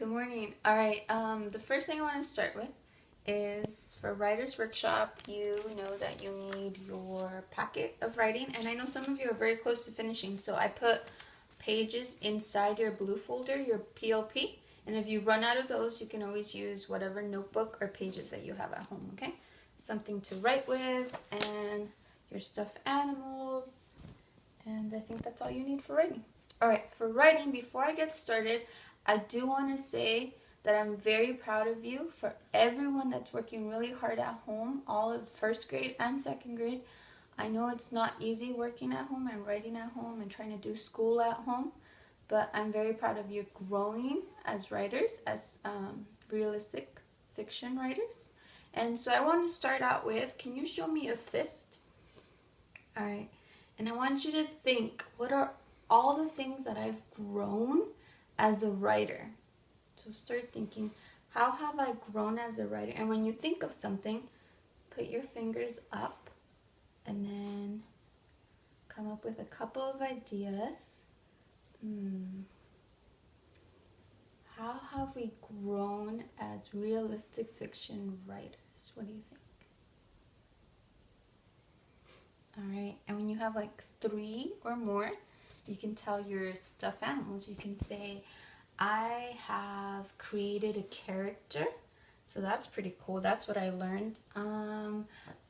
Good morning. All right, the first thing I want to start with is for Writer's Workshop, you know that you need your packet of writing, and I know some of you are very close to finishing, so I put pages inside your blue folder, your PLP, and if you run out of those, you can always use whatever notebook or pages that you have at home, okay? Something to write with, and your stuffed animals, and I think that's all you need for writing. All right, for writing, before I get started, I do want to say that I'm very proud of you for everyone that's working really hard at home, all of first grade and second grade. I know it's not easy working at home and writing at home and trying to do school at home, but I'm very proud of you growing as writers, as realistic fiction writers. And so I want to start out with, can you show me a fist? All right. And I want you to think, what are all the things that I've grown as a writer? So start thinking, how have I grown as a writer? And when you think of something, put your fingers up and then come up with a couple of ideas. How have we grown as realistic fiction writers? What do you think? All right, and when you have like 3 or more, you can tell your stuffed animals. You can say, I have created a character. So that's pretty cool. That's what I learned.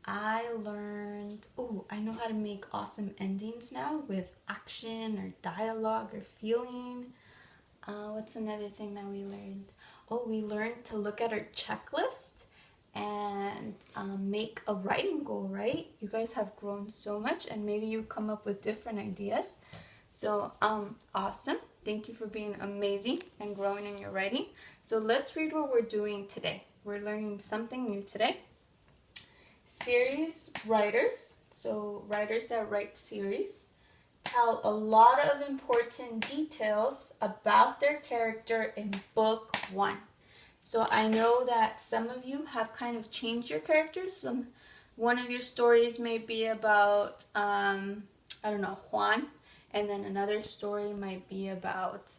I learned, I know how to make awesome endings now with action or dialogue or feeling. What's another thing that we learned? We learned to look at our checklist and make a writing goal, right? You guys have grown so much, and maybe you come up with different ideas. So awesome. Thank you for being amazing and growing in your writing. So let's read what we're doing today. We're learning something new today. Series writers, so writers that write series, tell a lot of important details about their character in book 1. So I know that some of you have kind of changed your characters. One of your stories may be about, Juan. And then another story might be about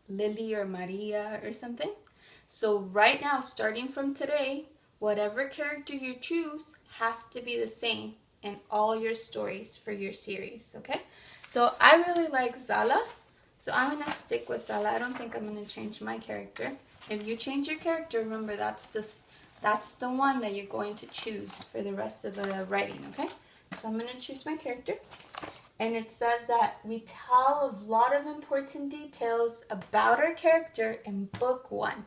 Lily or Maria or something. So right now, starting from today, whatever character you choose has to be the same in all your stories for your series, okay? So I really like Zala, so I'm going to stick with Zala. I don't think I'm going to change my character. If you change your character, remember that's the one that you're going to choose for the rest of the writing, okay? So I'm going to choose my character. And it says that we tell a lot of important details about our character in book 1.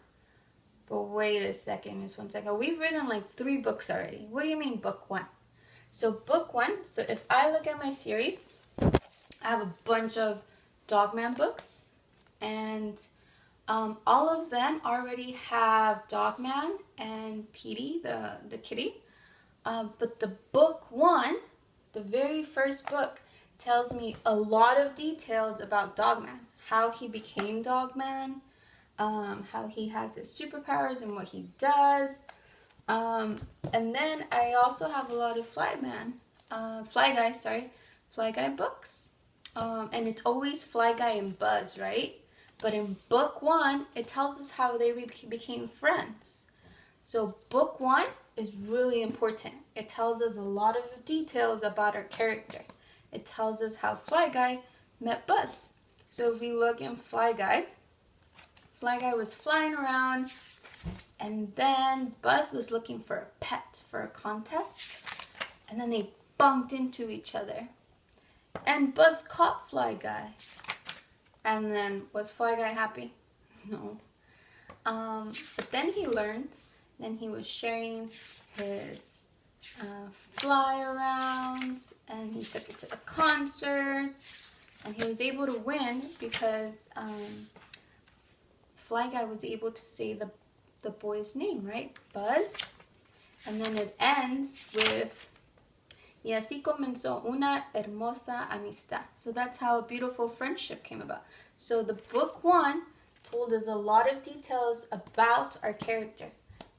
But wait a second, just 1 second. We've written like 3 books already. What do you mean book 1? So book 1, so if I look at my series, I have a bunch of Dogman books. And all of them already have Dogman and Petey, the kitty. But the book 1, the very first book, tells me a lot of details about Dogman, how he became Dogman, how he has his superpowers and what he does. And then I also have a lot of Fly Guy books. And it's always Fly Guy and Buzz, right? But in book 1, it tells us how they became friends. So book 1 is really important. It tells us a lot of details about our character. It tells us how Fly Guy met Buzz. So if we look in Fly Guy was flying around, and then Buzz was looking for a pet for a contest, and then they bumped into each other. And Buzz caught Fly Guy. And then, was Fly Guy happy? No. But then he learned, then he was sharing his fly around, and he took it to the concerts, and he was able to win because Fly Guy was able to say the boy's name, right? Buzz. And then it ends with, y así comenzó una hermosa amistad. So that's how a beautiful friendship came about. So the book 1 told us a lot of details about our character.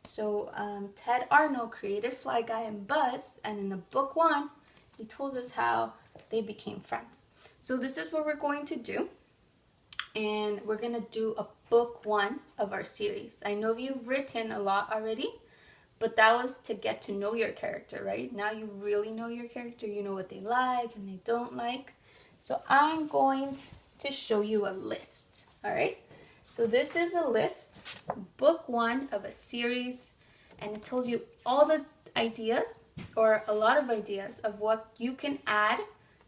So Ted Arnold created Fly Guy and Buzz, and in the book 1, he told us how they became friends. So this is what we're going to do. and we're gonna do a book 1 of our series. I know you've written a lot already, but that was to get to know your character, right? Now you really know your character. You know what they like and they don't like. So I'm going to show you a list, all right? So this is a list, book 1 of a series, and it tells you all the ideas, or a lot of ideas, of what you can add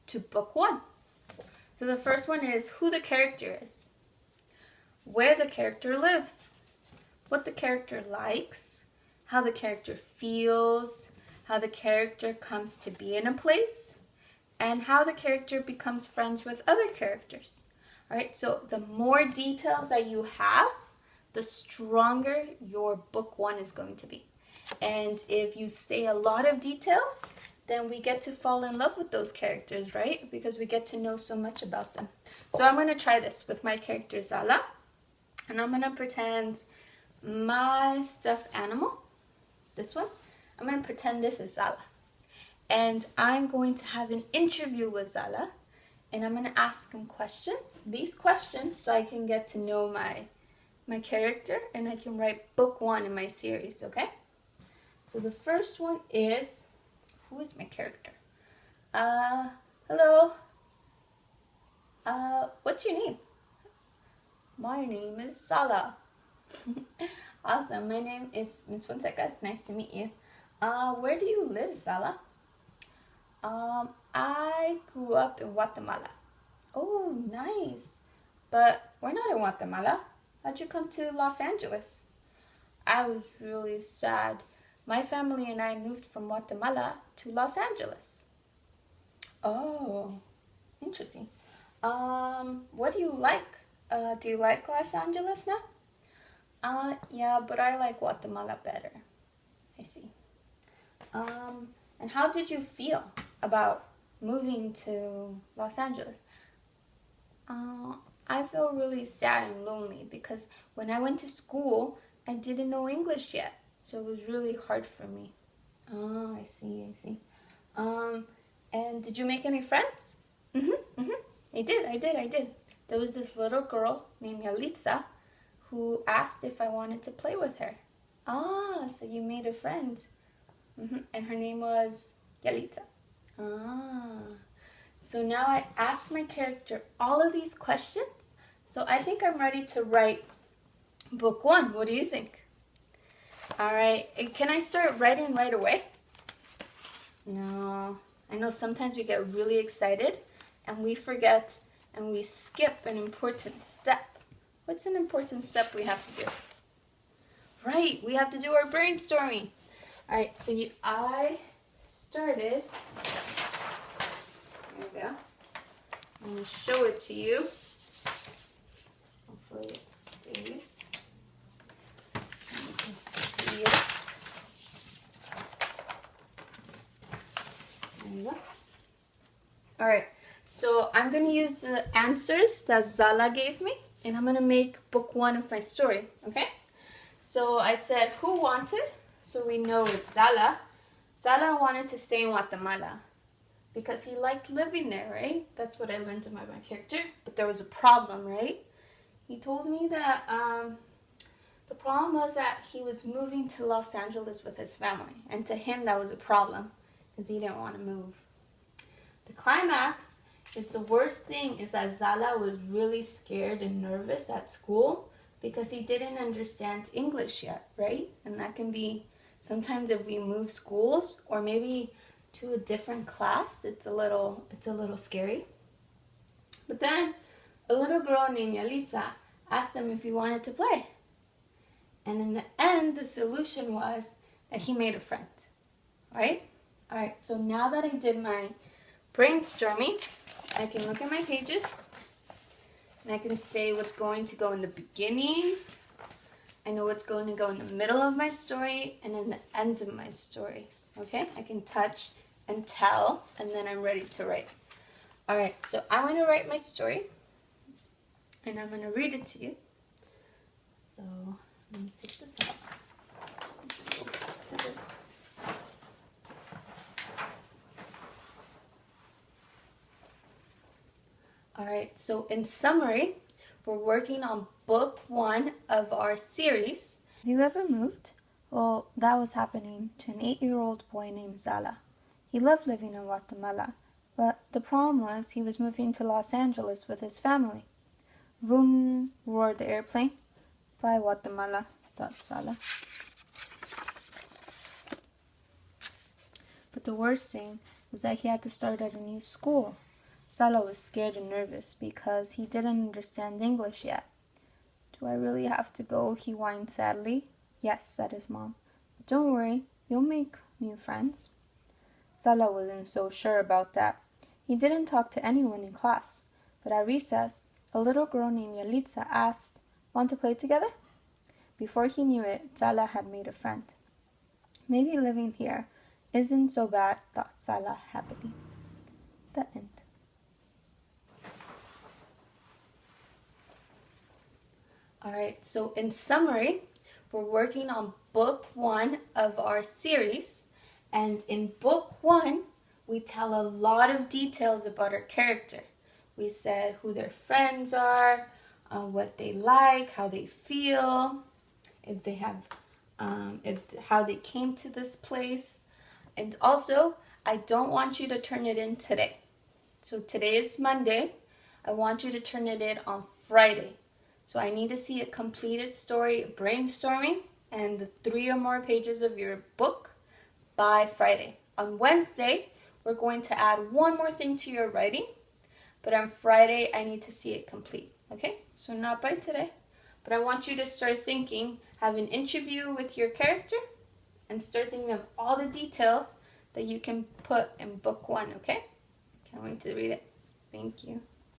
to book 1. So the first one is who the character is, where the character lives, what the character likes, how the character feels, how the character comes to be in a place, and how the character becomes friends with other characters. All right, so the more details that you have, the stronger your book 1 is going to be. And if you say a lot of details, then we get to fall in love with those characters, right? Because we get to know so much about them. So I'm going to try this with my character Zala, and I'm going to pretend my stuffed animal, this one, I'm going to pretend this is Zala. And I'm going to have an interview with Zala, and I'm going to ask him questions, these questions, so I can get to know my character, and I can write book 1 in my series, okay? So the first one is, who is my character? Hello. What's your name? My name is Zala. Awesome. My name is Miss Fonseca. It's nice to meet you. Where do you live, Zala? I grew up in Guatemala. Oh, nice. But we're not in Guatemala. How'd you come to Los Angeles? I was really sad. My family and I moved from Guatemala to Los Angeles. Oh, interesting. What do you like? Do you like Los Angeles now? Yeah, but I like Guatemala better. I see. And how did you feel about moving to Los Angeles? I feel really sad and lonely because when I went to school, I didn't know English yet. So it was really hard for me. Oh, I see. And did you make any friends? I did. There was this little girl named Yalitza who asked if I wanted to play with her. Ah, so you made a friend. And her name was Yalitza. Ah. So now I asked my character all of these questions. So I think I'm ready to write book 1. What do you think? All right. Can I start writing right away? No. I know sometimes we get really excited and we forget and we skip an important step. What's an important step we have to do? Right. We have to do our brainstorming. All right. So I started. There we go. I'm going to show it to you. Hopefully it stays. You can see it. There you go. All right. So I'm going to use the answers that Zala gave me, and I'm going to make book 1 of my story. Okay? So I said, who wanted? So we know it's Zala. Zala wanted to stay in Guatemala because he liked living there, right? That's what I learned about my character. But there was a problem, right? He told me that the problem was that he was moving to Los Angeles with his family. And to him, that was a problem because he didn't want to move. The climax is the worst thing is that Zala was really scared and nervous at school because he didn't understand English yet, right? And that can be sometimes if we move schools or maybe to a different class, it's a little scary. But then a little girl named Yalitza asked him if he wanted to play. And in the end, the solution was that he made a friend, right? All right, so now that I did my brainstorming, I can look at my pages and I can say what's going to go in the beginning. I know what's going to go in the middle of my story and in the end of my story. Okay? I can touch and tell, and then I'm ready to write. All right, so I'm going to write my story and I'm going to read it to you. So let me take this out. Go back to this. All right, so in summary, We're working on book 1 of our series. Have you ever moved? Well, that was happening to an 8-year-old boy named Zala. He loved living in Guatemala, but the problem was he was moving to Los Angeles with his family. Vroom, roared the airplane. Bye, Guatemala, thought Zala. But the worst thing was that he had to start at a new school. Zala was scared and nervous because he didn't understand English yet. Do I really have to go? He whined sadly. Yes, said his mom. But don't worry, you'll make new friends. Zala wasn't so sure about that. He didn't talk to anyone in class. But at recess, a little girl named Yalitza asked, "Want to play together?" Before he knew it, Zala had made a friend. Maybe living here isn't so bad, thought Zala happily. The end. Alright, so in summary, we're working on book 1 of our series, and in book 1, we tell a lot of details about our character. We said who their friends are, what they like, how they feel, if they have, how they came to this place. And also, I don't want you to turn it in today. So today is Monday. I want you to turn it in on Friday. So I need to see a completed story brainstorming and the 3 or more pages of your book by Friday. On Wednesday, we're going to add one more thing to your writing. But on Friday, I need to see it complete. Okay? So not by today. But I want you to start thinking, have an interview with your character, and start thinking of all the details that you can put in book 1, okay? Can't wait to read it. Thank you.